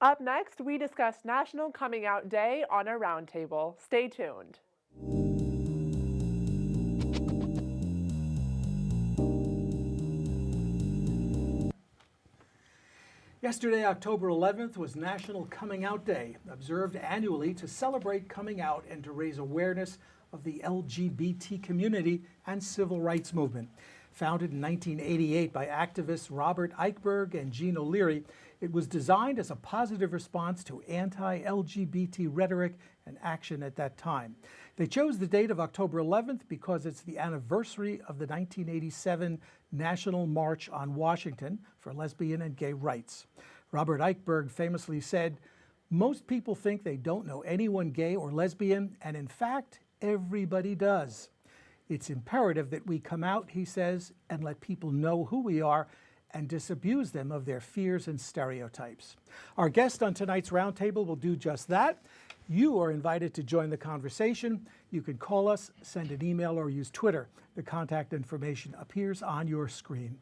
Up next, we discuss National Coming Out Day on a roundtable. Stay tuned. Yesterday, October 11th, was National Coming Out Day, observed annually to celebrate coming out and to raise awareness of the LGBT community and civil rights movement. Founded in 1988 by activists Robert Eichberg and Jean O'Leary, it was designed as a positive response to anti-LGBT rhetoric and action at that time. They chose the date of October 11th because it's the anniversary of the 1987 National March on Washington for lesbian and gay rights. Robert Eichberg famously said, "Most people think they don't know anyone gay or lesbian, and in fact, everybody does. It's imperative that we come out," he says, "and let people know who we are and disabuse them of their fears and stereotypes." Our guest on tonight's roundtable will do just that. You are invited to join the conversation. You can call us, send an email, or use Twitter. The contact information appears on your screen.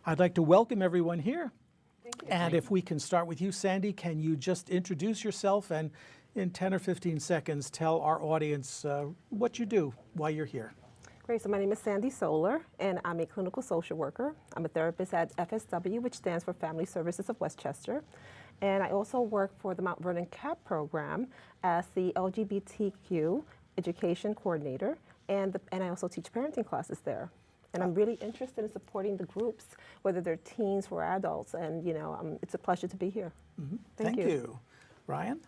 I'd like to welcome everyone here. Thank you. And if we can start with you, Sandy, can you just introduce yourself and in 10 or 15 seconds tell our audience what you do, why you're here? Great. So my name is Sandy Solar, and I'm a clinical social worker. I'm a therapist at FSW, which stands for Family Services of Westchester. And I also work for the Mount Vernon C.A.P.P program as the LGBTQ education coordinator, and I also teach parenting classes there. And I'm really interested in supporting the groups, whether they're teens or adults, and it's a pleasure to be here. Mm-hmm. Thank you. Ryan?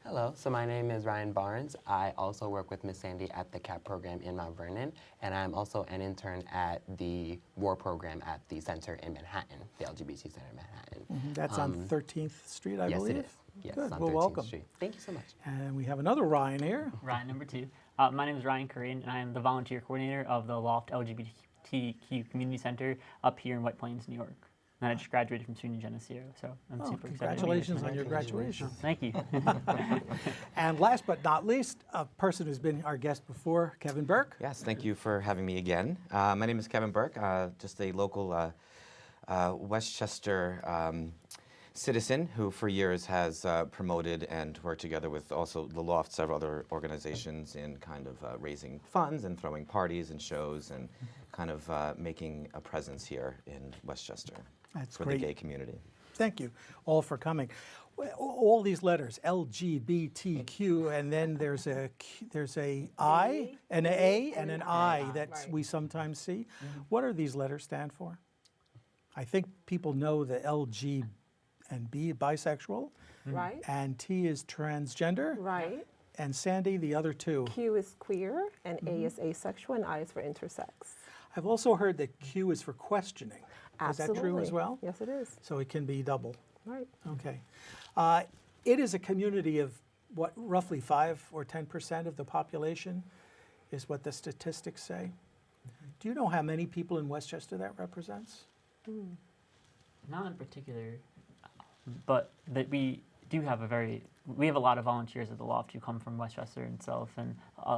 Hello, so my name is Ryan Barnes. I also work with Miss Sandy at the C.A.P.P program in Mount Vernon, and I'm also an intern at the WAR program at the center in Manhattan, the LGBT Center in Manhattan. Mm-hmm. That's on 13th Street, I believe? Yes, it is. Yes, Good. on Well, 13th welcome. Street. Thank you so much. And we have another Ryan here. Ryan, number 2. My name is Ryan Kiranne, and I am the volunteer coordinator of the LOFT LGBTQ Community Center up here in White Plains, New York. And I just graduated from SUNY Geneseo, so I'm super excited. Congratulations on your graduation. Thank you. And last but not least, a person who's been our guest before, Kevin Burke. Yes, thank you for having me again. My name is Kevin Burke, just a local Westchester citizen who for years has promoted and worked together with also the LOFT, several other organizations in kind of raising funds and throwing parties and shows and kind of making a presence here in Westchester. That's for great. the gay community. Thank you all for coming. All these letters, LGBTQ, and then there's a I, an A, and an I that we sometimes see. What do these letters stand for? I think people know the LG and B, bisexual, Right? and T is transgender, Right. and Sandy, the other two. Q is queer, and A is asexual, and I is for intersex. I've also heard that Q is for questioning. Absolutely. Is that true as well? Yes, it is. So it can be double. Right. Okay. It is a community of what, roughly 5 or 10% of the population is what the statistics say. Do you know how many people in Westchester that represents? Not in particular, but that we do have we have a lot of volunteers at the LOFT who come from Westchester itself, and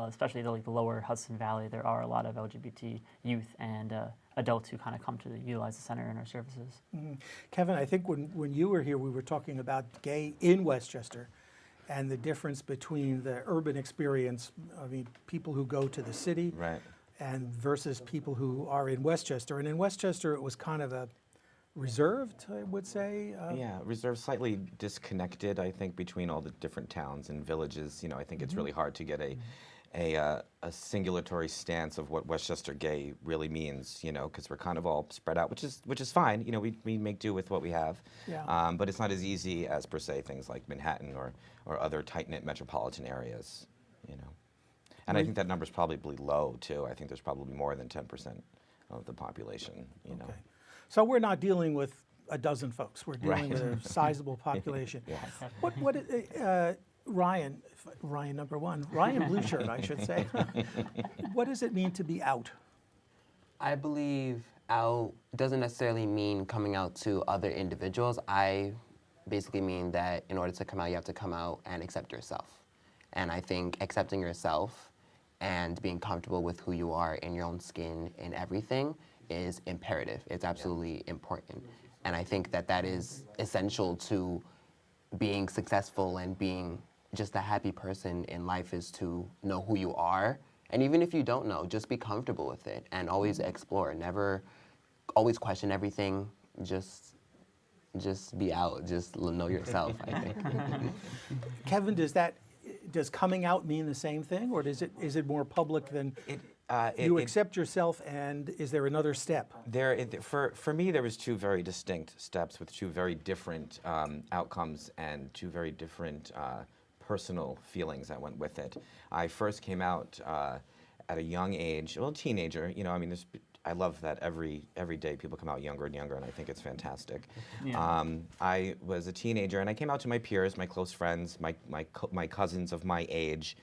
especially the lower Hudson Valley. There are a lot of LGBT youth and adults who kind of come to utilize the center and our services. Mm-hmm. Kevin, I think when you were here, we were talking about gay in Westchester and the difference between the urban experience, I mean, people who go to the city, Right. and versus people who are in Westchester. And in Westchester, it was kind of a reserved, I would say. Yeah, reserved, slightly disconnected, I think, between all the different towns and villages. I think it's really hard to get a singulatory stance of what Westchester gay really means, because we're kind of all spread out, which is fine. We make do with what we have. Yeah. But it's not as easy as, per se, things like Manhattan or other tight-knit metropolitan areas, And I think that number's probably low, too. I think there's probably more than 10% of the population, Okay. So we're not dealing with a dozen folks. We're dealing Right. with a sizable population. Yes. Ryan number 1, Ryan Blueshirt, I should say. What does it mean to be out? I believe out doesn't necessarily mean coming out to other individuals. I basically mean that in order to come out, you have to come out and accept yourself. And I think accepting yourself and being comfortable with who you are in your own skin and everything is imperative. It's absolutely important. And I think that is essential to being successful and being just a happy person in life is to know who you are. And even if you don't know, just be comfortable with it and always explore. Never always question everything. Just be out. Just know yourself, I think. Kevin, does coming out mean the same thing, or is it more public than you accept yourself, and is there another step? For me, there was two very distinct steps with two very different outcomes and two very different personal feelings that went with it. I first came out at a young age, well, teenager. You know, I mean, I love that every day people come out younger and younger, and I think it's fantastic. Yeah. I was a teenager, and I came out to my peers, my close friends, my cousins of my age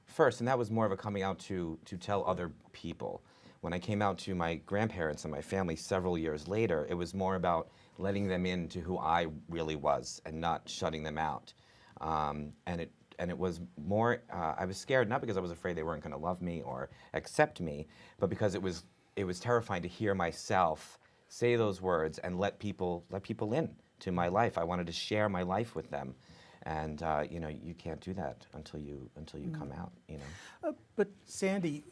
first, and that was more of a coming out to tell other people. When I came out to my grandparents and my family several years later, it was more about letting them into who I really was and not shutting them out. And it was more, I was scared, not because I was afraid they weren't going to love me or accept me, but because it was terrifying to hear myself say those words and let people in to my life. I wanted to share my life with them. And you know, you can't do that until you come out, you know. But Sandy,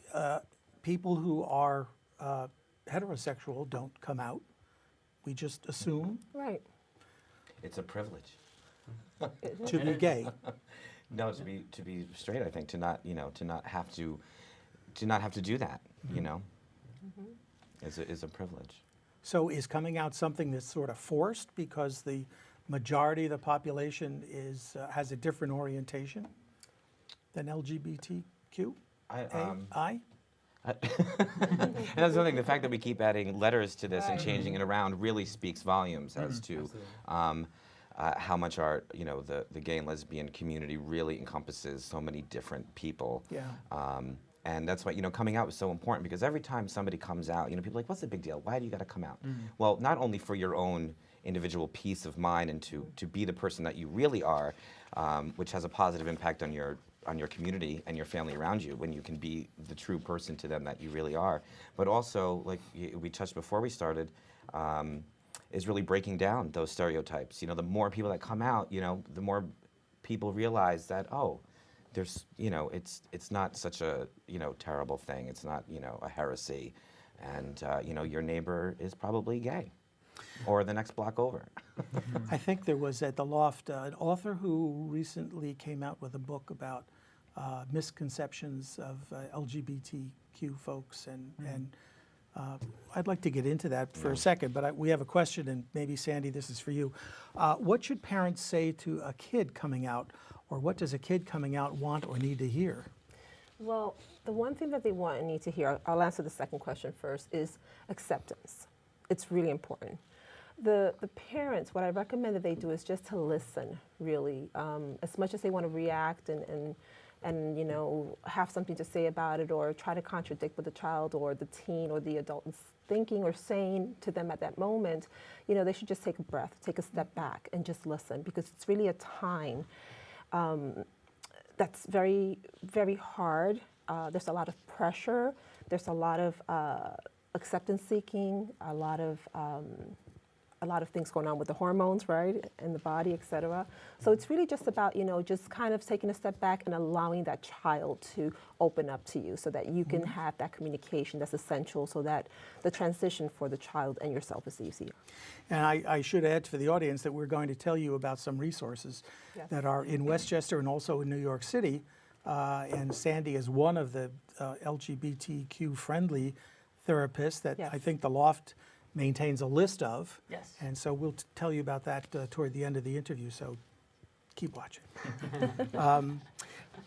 people who are heterosexual don't come out. We just assume Right. It's a privilege. to be gay. No, to be straight, I think, to not have to do that, you know, is a privilege. So is coming out something that's sort of forced because the majority of the population has a different orientation than LGBTQ? And that's something. The fact that we keep adding letters to this and changing it around really speaks volumes as to how much the gay and lesbian community really encompasses so many different people. Yeah. And that's why, coming out was so important, because every time somebody comes out, people are like, what's the big deal? Why do you got to come out? Well, not only for your own individual peace of mind and to be the person that you really are, which has a positive impact on your community and your family around you when you can be the true person to them that you really are. But also, like we touched before we started, is really breaking down those stereotypes. The more people that come out, the more people realize that, there's, it's not such a, terrible thing. It's not, a heresy. And, your neighbor is probably gay or the next block over. I think there was at the LOFT an author who recently came out with a book about misconceptions of LGBTQ folks, and I'd like to get into that for a second, but we have a question, and maybe Sandy, this is for you. What should parents say to a kid coming out, or what does a kid coming out want or need to hear? Well, the one thing that they want and need to hear, I'll answer the second question first, is acceptance. It's really important. The parents, what I recommend that they do is just to listen, really. As much as they want to react and have something to say about it, or try to contradict what the child or the teen or the adult is thinking or saying to them at that moment, they should just take a breath, take a step back, and just listen, because it's really a time that's very, very hard. There's a lot of pressure. There's a lot of acceptance seeking, a lot of things going on with the hormones, right, in the body, et cetera. So it's really just about, just kind of taking a step back and allowing that child to open up to you so that you can have that communication that's essential, so that the transition for the child and yourself is easier. And I should add for the audience that we're going to tell you about some resources that are in Westchester and also in New York City. And Sandy is one of the LGBTQ-friendly therapists that I think the LOFT maintains a list of. Yes. And so we'll tell you about that toward the end of the interview, so keep watching.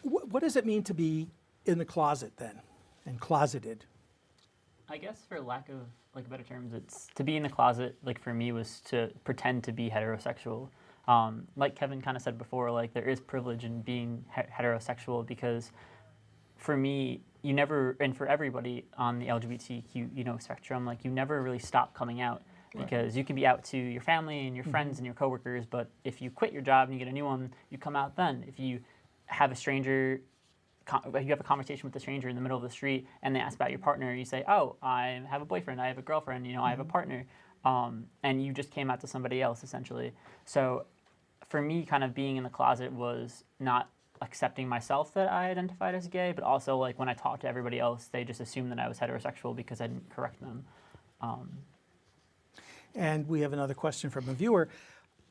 What does it mean to be in the closet then, and closeted? I guess, for lack of better terms, it's to be in the closet, for me, was to pretend to be heterosexual. Like Kevin kind of said before, there is privilege in being heterosexual, because for me, you never, and for everybody on the LGBTQ spectrum, you never really stop coming out, because you can be out to your family and your friends and your coworkers, but if you quit your job and you get a new one, you come out then. If you have a stranger, you have a conversation with a stranger in the middle of the street and they ask about your partner, you say, oh, I have a boyfriend, I have a girlfriend, I have a partner, and you just came out to somebody else, essentially. So for me, kind of being in the closet was not accepting myself that I identified as gay, but also like when I talked to everybody else, they just assumed that I was heterosexual because I didn't correct them. And we have another question from a viewer.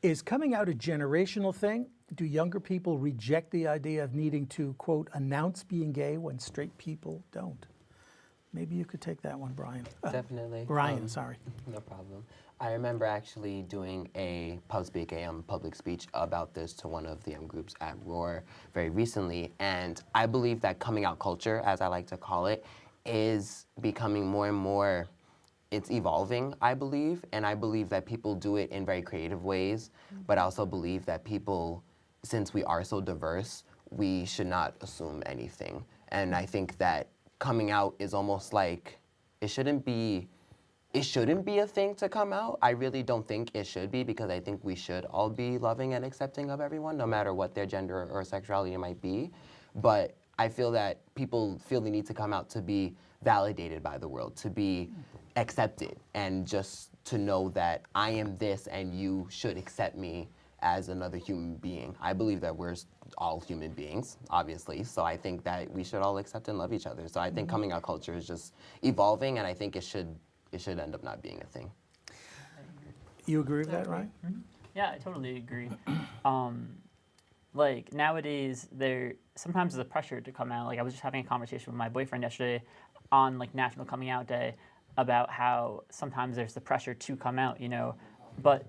Is coming out a generational thing? Do younger people reject the idea of needing to, quote, announce being gay when straight people don't? Maybe you could take that one, Brian. Definitely. Brian, sorry. No problem. I remember actually doing a public speech about this to one of the groups at Roar very recently, and I believe that coming out culture, as I like to call it, is becoming more and more, it's evolving, I believe, and I believe that people do it in very creative ways, but I also believe that people, since we are so diverse, we should not assume anything. And I think that coming out is almost like, it shouldn't be a thing to come out. I really don't think it should be, because I think we should all be loving and accepting of everyone, no matter what their gender or sexuality might be. But I feel that people feel the need to come out to be validated by the world, to be accepted, and just to know that I am this and you should accept me as another human being. I believe that we're all human beings, obviously, so I think that we should all accept and love each other. So I think coming out culture is just evolving, and I think it should end up not being a thing. You agree with that, Ryan? Yeah, I totally agree. Like nowadays, sometimes there's a pressure to come out. Like I was just having a conversation with my boyfriend yesterday on like National Coming Out Day about how sometimes there's the pressure to come out, you know. But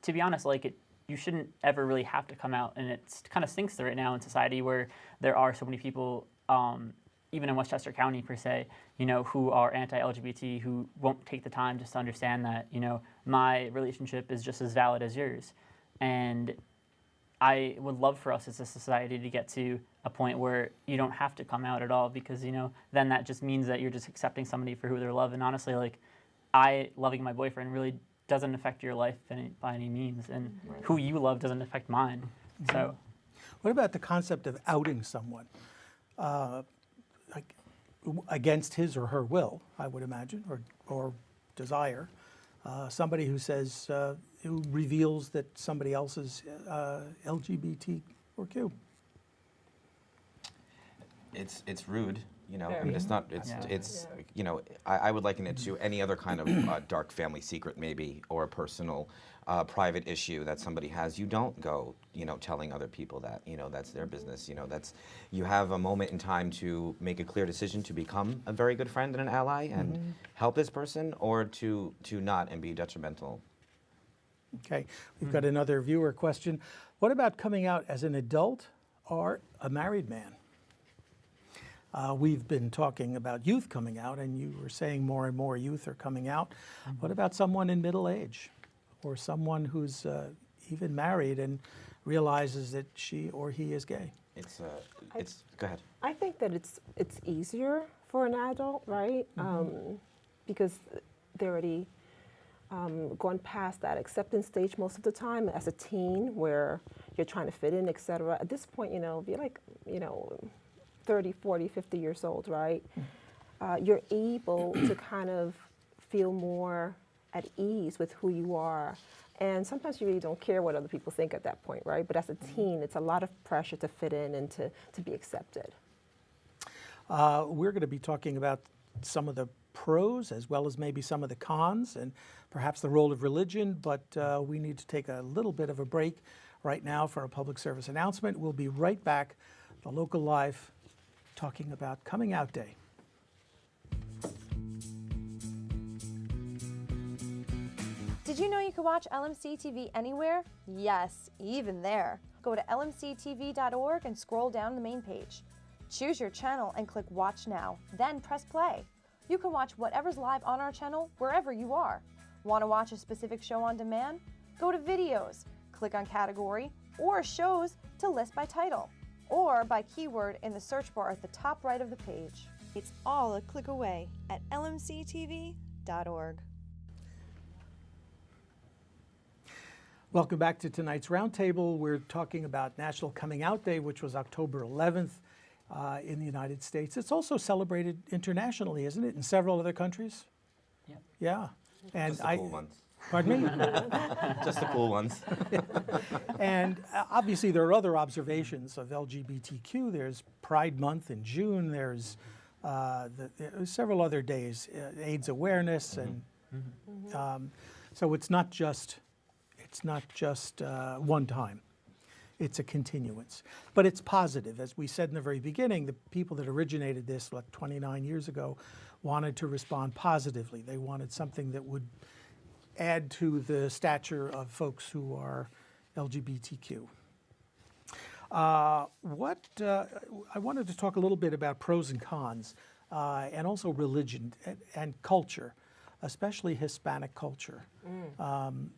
to be honest, like you shouldn't ever really have to come out, and it kind of stinks right now in society where there are so many people, even in Westchester County per se, you know, who are anti-LGBT, who won't take the time just to understand that, you know, my relationship is just as valid as yours. And I would love for us as a society to get to a point where you don't have to come out at all, because, you know, then that just means that you're just accepting somebody for who they love. And honestly, like, loving my boyfriend really doesn't affect your life by any means, and who you love doesn't affect mine. So, what about the concept of outing someone? Like, against his or her will, I would imagine, or desire. Somebody who says, who reveals that somebody else is LGBT or Q. It's rude, you know. I mean, it's not. It's you know. I would liken it to any other kind of dark family secret, maybe, or a personal, private issue that somebody has. You don't go, you know, telling other people that, you know, that's their business. You know, you have a moment in time to make a clear decision to become a very good friend and an ally and help this person, or to not and be detrimental. Okay, we've got another viewer question. What about coming out as an adult or a married man? We've been talking about youth coming out, and you were saying more and more youth are coming out. What about someone in middle age, or someone who's even married and realizes that she or he is gay? Go ahead. I think that it's easier for an adult, right? Because they're already gone past that acceptance stage most of the time as a teen, where you're trying to fit in, et cetera. At this point, you know, if you're like, you know, 30, 40, 50 years old, right? You're able to kind of feel more at ease with who you are. And sometimes you really don't care what other people think at that point, right? But as a teen, it's a lot of pressure to fit in and to be accepted. We're going to be talking about some of the pros as well as maybe some of the cons and perhaps the role of religion, but we need to take a little bit of a break right now for a public service announcement. We'll be right back, the Local Live, talking about Coming Out Day. Did you know you could watch LMC TV anywhere? Yes, even there. Go to lmctv.org and scroll down the main page. Choose your channel and click Watch Now, then press play. You can watch whatever's live on our channel wherever you are. Want to watch a specific show on demand? Go to Videos, click on Category, or Shows to list by title, or by keyword in the search bar at the top right of the page. It's all a click away at lmctv.org. Welcome back to tonight's roundtable. We're talking about National Coming Out Day, which was October 11th in the United States. It's also celebrated internationally, isn't it, in several other countries? Yeah. Yeah. And Just the cool ones. Pardon me? Just the cool ones. And obviously there are other observations of LGBTQ. There's Pride Month in June. There's several other days, AIDS awareness, and so it's not just one time. It's a continuance, but it's positive. As we said in the very beginning, the people that originated this, 29 years ago, wanted to respond positively. They wanted something that would add to the stature of folks who are LGBTQ. I wanted to talk a little bit about pros and cons, and also religion and culture, especially Hispanic culture,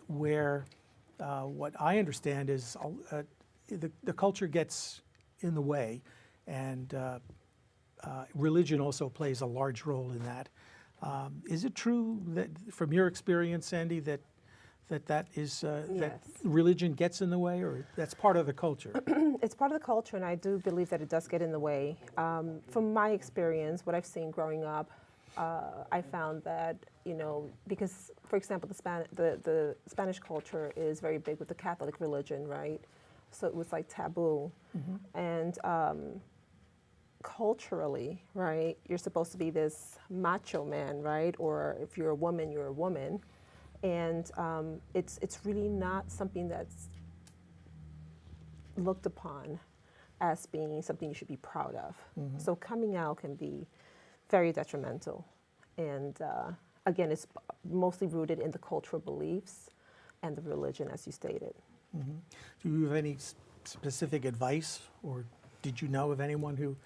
where what I understand is the culture gets in the way, and religion also plays a large role in that. Is it true that, from your experience, Sandy, that is that religion gets in the way, or that's part of the culture? It's part of the culture, and I do believe that it does get in the way. From my experience, what I've seen growing up, I found that, because, for example, the Spanish culture is very big with the Catholic religion, right? So it was like taboo. And culturally, right, you're supposed to be this macho man, right? Or if you're a woman, you're a woman. And it's really not something that's looked upon as being something you should be proud of. So coming out can be very detrimental. And again, it's mostly rooted in the cultural beliefs and the religion, as you stated. Do you have any specific advice, or did you know of anyone who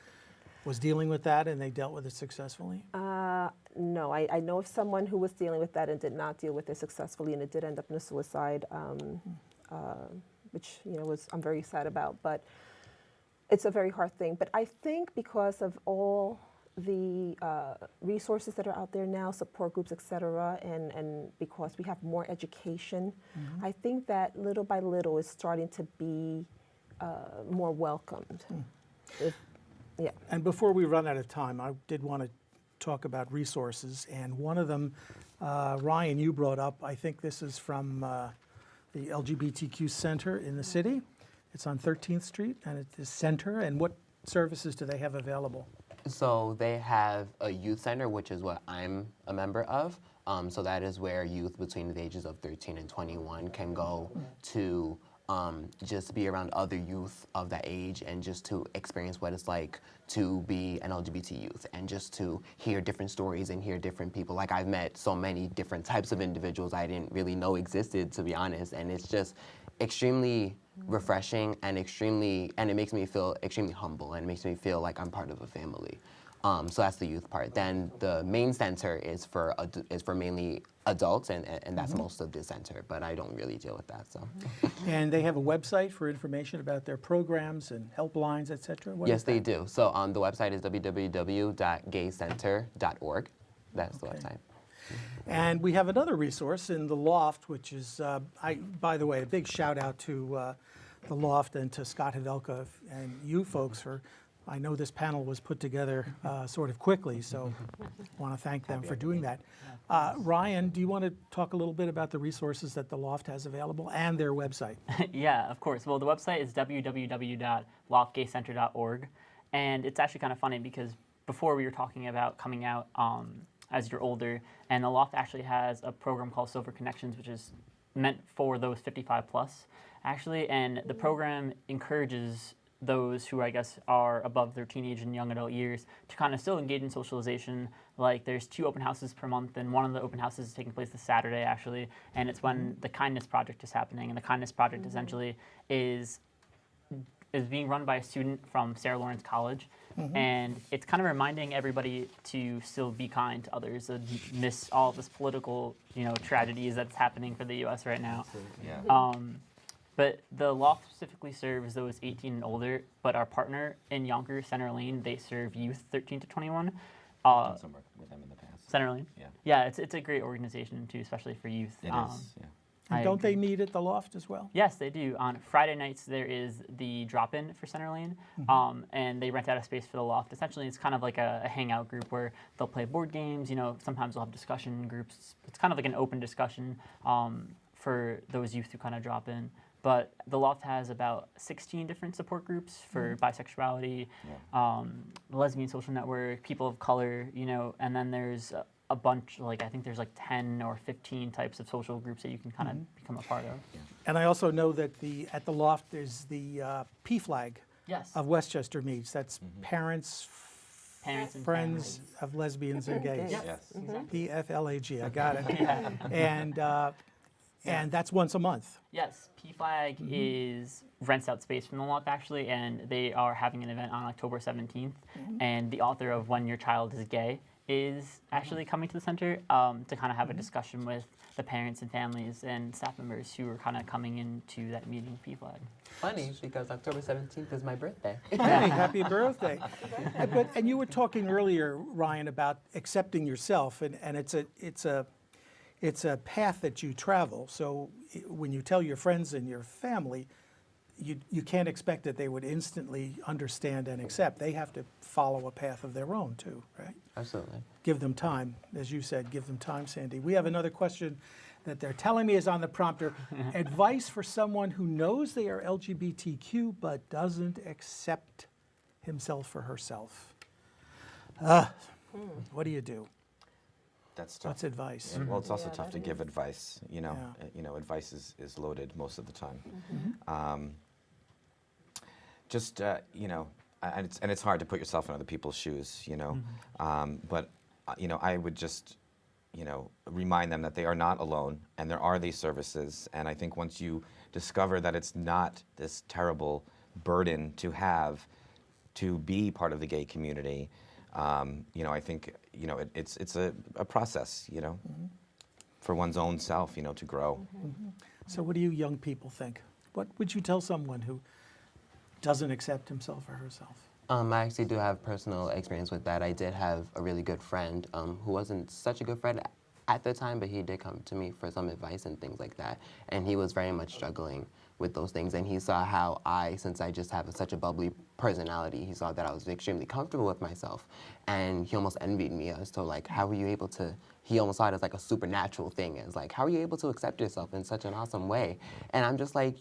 was dealing with that and they dealt with it successfully? No, I know of someone who was dealing with that and did not deal with it successfully, and it did end up in a suicide, which I'm very sad about. But it's a very hard thing. But I think because of all the resources that are out there now, support groups, et cetera, and because we have more education, I think that little by little it's starting to be more welcomed. Yeah. And before we run out of time, I did want to talk about resources, and one of them, Ryan, you brought up. I think this is from the LGBTQ Center in the city. It's on 13th Street, and it's a center. And what services do they have available? So they have a youth center, which is what I'm a member of. So that is where youth between the ages of 13 and 21 can go to just be around other youth of that age, and just to experience what it's like to be an LGBT youth, and just to hear different stories and hear different people. Like, I've met so many different types of individuals I didn't really know existed, to be honest, and it's just extremely refreshing and it makes me feel extremely humble, and it makes me feel like I'm part of a family. So that's the youth part. Then the main center is for mainly adults, and that's most of the center, but I don't really deal with that. So. And they have a website for information about their programs and helplines, et cetera? Yes, they do. So the website is www.gaycenter.org. That's the website. And we have another resource in the LOFT, which is, by the way, a big shout out to the LOFT and to Scott Havelka and you folks for, I know this panel was put together sort of quickly, so I want to thank them for doing that. Ryan, do you want to talk a little bit about the resources that the LOFT has available and their website? Yeah, of course. Well, the website is www.loftgaycenter.org, and it's actually kind of funny because before we were talking about coming out as you're older, and the LOFT actually has a program called Silver Connections, which is meant for those 55 plus, actually, and the program encourages those who I guess are above their teenage and young adult years to kind of still engage in socialization. Like, there's 2 open houses per month, and one of the open houses is taking place this Saturday, actually, and it's when the Kindness Project is happening, and the Kindness Project essentially is being run by a student from Sarah Lawrence College, and it's kind of reminding everybody to still be kind to others amidst all of this political, tragedies that's happening for the U.S. right now. Yeah. But the LOFT specifically serves those 18 and older, but our partner in Yonkers, Center Lane, they serve youth 13 to 21. I've done some work with them in the past. Center Lane? Yeah. Yeah, it's a great organization too, especially for youth. It is, yeah. And don't they meet at the Loft as well? Yes, they do. On Friday nights, there is the drop-in for Center Lane, and they rent out a space for the Loft. Essentially, it's kind of like a hangout group where they'll play board games. You know, sometimes they'll have discussion groups. It's kind of like an open discussion for those youth who kind of drop in. But the Loft has about 16 different support groups for bisexuality, the lesbian social network, people of color, you know, and then there's a bunch, like I think there's like 10 or 15 types of social groups that you can kind of become a part of. And I also know that at the Loft there's the P-flag Yes. of Westchester meets. That's parents And friends families. of lesbians and gays. Yes. PFLAG, I got it. And that's once a month. Yes, P-Flag is rents out space from the Loft actually, and they are having an event on October 17th. And the author of When Your Child is Gay is actually coming to the center to kind of have a discussion with the parents and families and staff members who are kind of coming into that meeting with P-Flag. Funny, because October 17th is my birthday. Hey, happy birthday. And you were talking earlier, Ryan, about accepting yourself, and it's a path that you travel. So when you tell your friends and your family, you can't expect that they would instantly understand and accept. They have to follow a path of their own too, right? Absolutely. Give them time, as you said, give them time, Sandy. We have another question that they're telling me is on the prompter. Advice for someone who knows they are LGBTQ but doesn't accept himself or herself. What do you do? That's tough. What's advice? Well, it's also Yeah, tough to that give is. advice. You know, advice is loaded most of the time. Just and it's hard to put yourself in other people's shoes. You know, but I would just remind them that they are not alone, and there are these services. And I think once you discover that it's not this terrible burden to have to be part of the gay community, I think it's a process, for one's own self, to grow. So what do you young people think? What would you tell someone who doesn't accept himself or herself? I actually do have personal experience with that. I did have a really good friend who wasn't such a good friend at the time, but he did come to me for some advice and things like that. And he was very much struggling with those things. And he saw how since I just have such a bubbly personality, he saw that I was extremely comfortable with myself. And he almost envied me as to like, how were you able to, he almost saw it as like a supernatural thing. It's like, how are you able to accept yourself in such an awesome way? And I'm just like,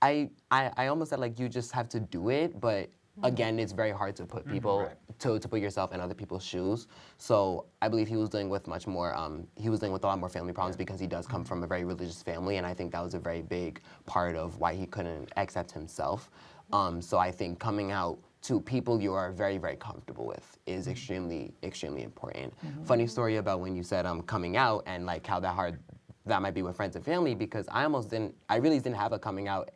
I almost said like, you just have to do it, but again, it's very hard to put people, to put yourself in other people's shoes. So I believe he was dealing with much more, he was dealing with a lot more family problems because he does come from a very religious family, and I think that was a very big part of why he couldn't accept himself. So I think coming out to people you are very, very comfortable with is extremely, extremely important. Funny story about when you said coming out and like how hard that might be with friends and family, because I really didn't have a coming out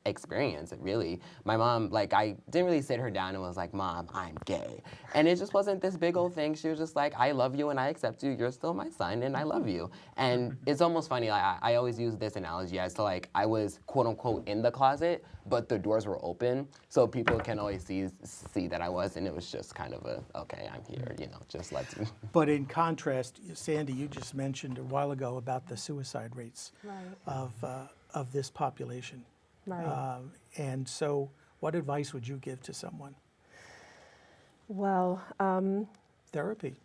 experience, really. My mom, like, I didn't really sit her down and was like, Mom, I'm gay. And it just wasn't this big old thing. She was just like, I love you and I accept you. You're still my son and I love you. And it's almost funny, I always use this analogy as to like, I was quote unquote in the closet, but the doors were open. So people can always see that I was, and it was just kind of okay, I'm here, just let's. But in contrast, Sandy, you just mentioned a while ago about the suicide rates of this population. Right. And so what advice would you give to someone? Well, Therapy.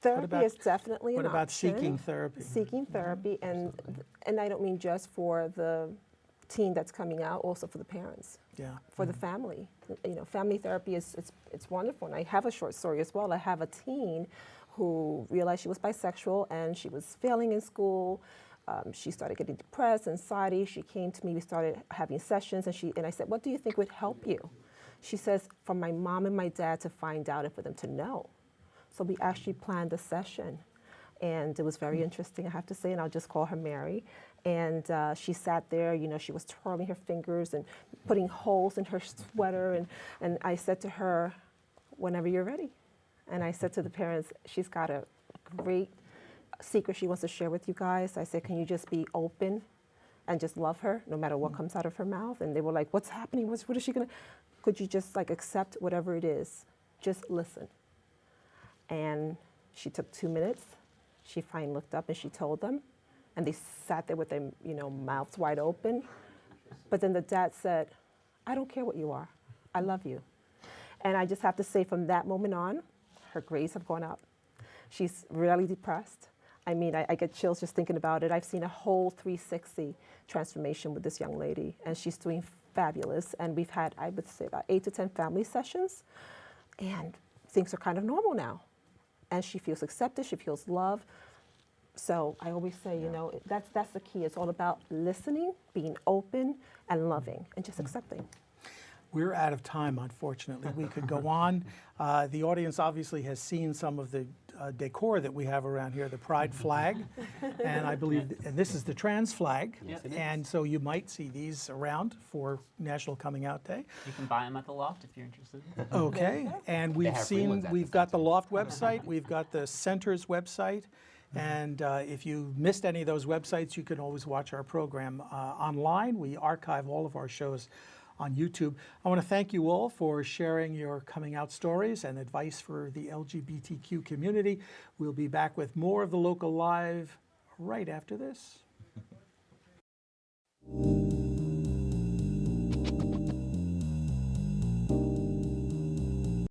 therapy about- is definitely an What about option. seeking therapy? Seeking therapy, and I don't mean just for the teen that's coming out, also for the parents, Yeah. for the family. Family therapy is it's wonderful. And I have a short story as well. I have a teen who realized she was bisexual and she was failing in school. She started getting depressed, anxiety. She came to me. We started having sessions, and I said, "What do you think would help you?" She says, "For my mom and my dad to find out and for them to know." So we actually planned a session, and it was very interesting, I have to say. And I'll just call her Mary. And she sat there. She was twirling her fingers and putting holes in her sweater. And I said to her, "Whenever you're ready." And I said to the parents, "She's got a great secret she wants to share with you guys." I said, "Can you just be open and just love her no matter what comes out of her mouth?" And they were like, "What's happening? What is she gonna?" Could you just like accept whatever it is? Just listen. And she took 2 minutes. She finally looked up and she told them. and they sat there with their, mouths wide open. But then the dad said, I don't care what you are. I love you. And I just have to say from that moment on, her grades have gone up. She's really depressed. I mean, I get chills just thinking about it. I've seen a whole 360 transformation with this young lady, and she's doing fabulous. And we've had, I would say, about 8 to 10 family sessions, and things are kind of normal now. And she feels accepted, she feels loved. So I always say, that's the key. It's all about listening, being open, and loving, and just accepting. We're out of time, unfortunately. We could go on. The audience obviously has seen some of the decor that we have around here, the pride flag, and I believe and this is the trans flag. Yes, it is. And so you might see these around for National Coming Out Day. You can buy them at the Loft if you're interested. Okay, and we've have free ones at we've the got the center. LOFT website, we've got the center's website, and if you missed any of those websites, you can always watch our program online. We archive all of our shows on YouTube. I want to thank you all for sharing your coming out stories and advice for the LGBTQ community. We'll be back with more of the Local Live right after this.